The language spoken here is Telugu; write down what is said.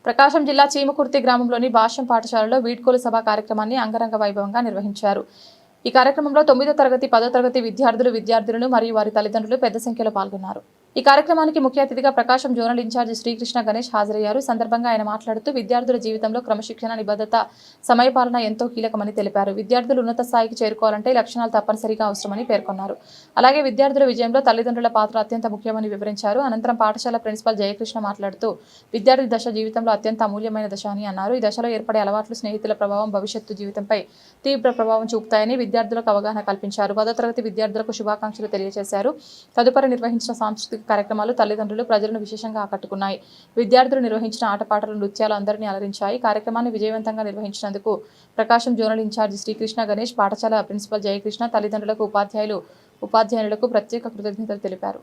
ప్రకాశం జిల్లా చీమకుర్తి గ్రామంలోని భాష్యం పాఠశాలలో వీడ్కోలు సభ కార్యక్రమాన్ని అంగరంగ వైభవంగా నిర్వహించారు. ఈ కార్యక్రమంలో 9వ తరగతి 10వ తరగతి విద్యార్థులు మరియు వారి తల్లిదండ్రులు పెద్ద సంఖ్యలో పాల్గొన్నారు. ఈ కార్యక్రమానికి ముఖ్య అతిథిగా ప్రకాశం జోనల్ ఇన్ఛార్జి శ్రీకృష్ణ గణేష్ హాజరయ్యారు. సందర్భంగా ఆయన మాట్లాడుతూ విద్యార్థుల జీవితంలో క్రమశిక్షణ, నిబద్ధత, సమయపాలన ఎంతో కీలకమని తెలిపారు. విద్యార్థులు ఉన్నత స్థాయికి చేరుకోవాలంటే లక్షణాలు తప్పనిసరిగా అవసరమని పేర్కొన్నారు. అలాగే విద్యార్థుల విజయంలో తల్లిదండ్రుల పాత్ర అత్యంత ముఖ్యమని వివరించారు. అనంతరం పాఠశాల ప్రిన్సిపల్ జయకృష్ణ మాట్లాడుతూ విద్యార్థి దశ జీవితంలో అత్యంత అమూల్యమైన దశ అని అన్నారు. ఈ దశలో ఏర్పడే అలవాట్లు, స్నేహితుల ప్రభావం భవిష్యత్తు జీవితంపై తీవ్ర ప్రభావం చూపుతాయని విద్యార్థులకు అవగాహన కల్పించారు. 10వ తరగతి విద్యార్థులకు శుభాకాంక్షలు తెలియజేశారు. తదుపరి నిర్వహించిన సాంస్కృతిక కార్యక్రమాలు తల్లిదండ్రులు, ప్రజలను విశేషంగా ఆకట్టుకున్నాయి. విద్యార్థులు నిర్వహించిన ఆటపాటలు, నృత్యాలు అందరినీ అలరించాయి. కార్యక్రమాన్ని విజయవంతంగా నిర్వహించినందుకు ప్రకాశం జోనల్ ఇన్ఛార్జి శ్రీకృష్ణ గణేష్, పాఠశాల ప్రిన్సిపల్ జయకృష్ణ, తల్లిదండ్రులకు, ఉపాధ్యాయులకు ప్రత్యేక కృతజ్ఞతలు తెలిపారు.